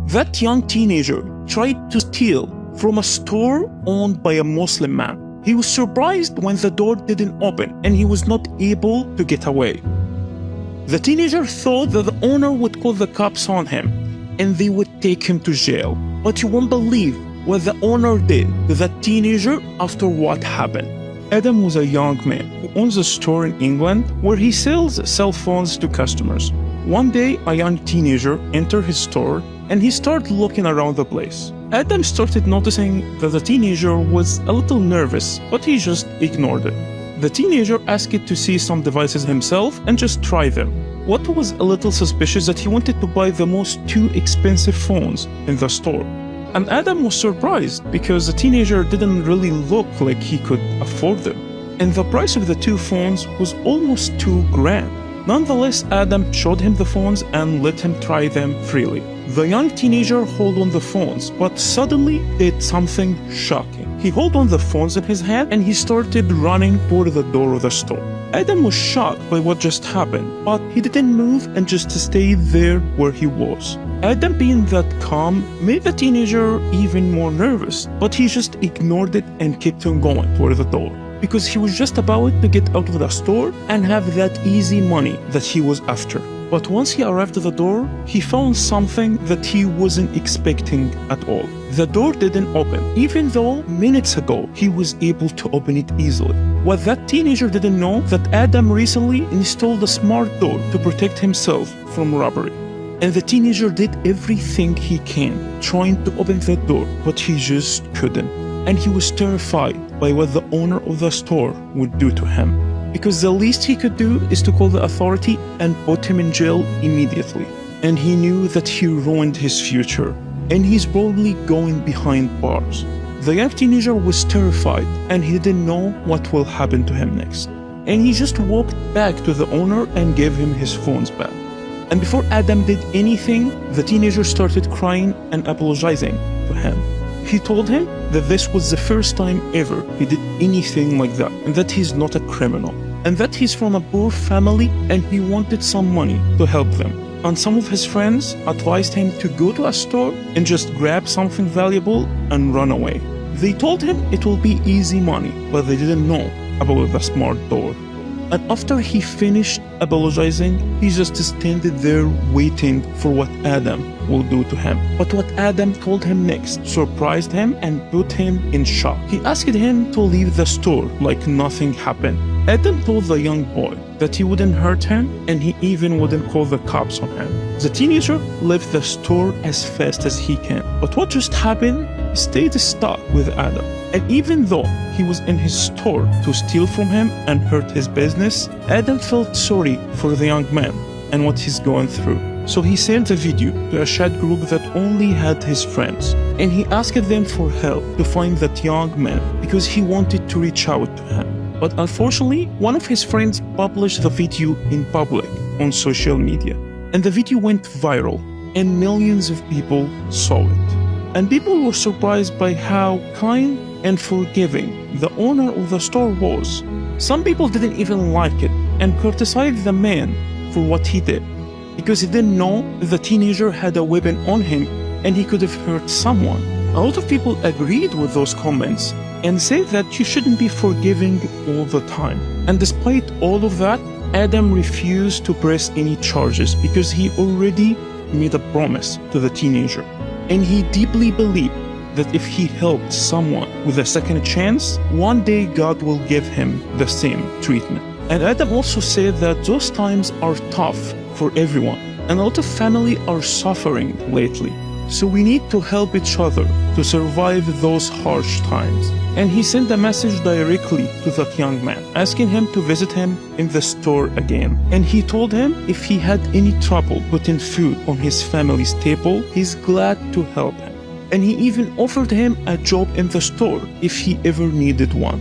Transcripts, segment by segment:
That young teenager tried to steal from a store owned by a Muslim man. He was surprised when the door didn't open and he was not able to get away. The teenager thought that the owner would call the cops on him and they would take him to jail. But you won't believe what the owner did to that teenager after what happened. Adam was a young man who owns a store in England where he sells cell phones to customers. One day, a young teenager entered his store and he started looking around the place. Adam started noticing that the teenager was a little nervous, but he just ignored it. The teenager asked it to see some devices himself and just try them. What was a little suspicious that he wanted to buy the most two expensive phones in the store. And Adam was surprised because the teenager didn't really look like he could afford them. And the price of the two phones was almost $2,000. Nonetheless, Adam showed him the phones and let him try them freely. The young teenager held on the phones, but suddenly did something shocking. He held on the phones in his hand and he started running toward the door of the store. Adam was shocked by what just happened, but he didn't move and just stayed there where he was. Adam, being that calm, made the teenager even more nervous, but he just ignored it and kept on going toward the door, because he was just about to get out of the store and have that easy money that he was after. But once he arrived at the door, he found something that he wasn't expecting at all. The door didn't open, even though minutes ago he was able to open it easily. What that teenager didn't know that Adam recently installed a smart door to protect himself from robbery. And the teenager did everything he can, trying to open the door, but he just couldn't. And he was terrified by what the owner of the store would do to him, because the least he could do is to call the authority and put him in jail immediately. And he knew that he ruined his future, and he's probably going behind bars. The young teenager was terrified, and he didn't know what will happen to him next. And he just walked back to the owner and gave him his phones back. And before Adam did anything, the teenager started crying and apologizing to him. He told him that this was the first time ever he did anything like that, and that he's not a criminal, and that he's from a poor family and he wanted some money to help them. And some of his friends advised him to go to a store and just grab something valuable and run away. They told him it will be easy money, but they didn't know about the smart door. And after he finished apologizing, he just standed there waiting for what Adam will do to him. But what Adam told him next surprised him and put him in shock. He asked him to leave the store like nothing happened. Adam told the young boy that he wouldn't hurt him and he even wouldn't call the cops on him. The teenager left the store as fast as he can. But what just happened stayed stuck with Adam. And even though he was in his store to steal from him and hurt his business, Adam felt sorry for the young man and what he's going through. So he sent a video to a chat group that only had his friends, and he asked them for help to find that young man because he wanted to reach out to him. But unfortunately, one of his friends published the video in public on social media, and the video went viral and millions of people saw it. And people were surprised by how kind and forgiving the owner of the store was. Some people didn't even like it and criticized the man for what he did, because he didn't know the teenager had a weapon on him and he could have hurt someone. A lot of people agreed with those comments and said that you shouldn't be forgiving all the time. And despite all of that, Adam refused to press any charges because he already made a promise to the teenager. And he deeply believed that if he helped someone with a second chance, one day God will give him the same treatment. And Adam also said that those times are tough for everyone, and a lot of family are suffering lately. So we need to help each other to survive those harsh times. And he sent a message directly to that young man, asking him to visit him in the store again. And he told him if he had any trouble putting food on his family's table, he's glad to help him. And he even offered him a job in the store if he ever needed one.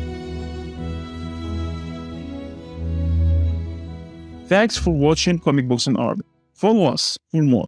Thanks for watching Comic Books in Arabic. Follow us for more.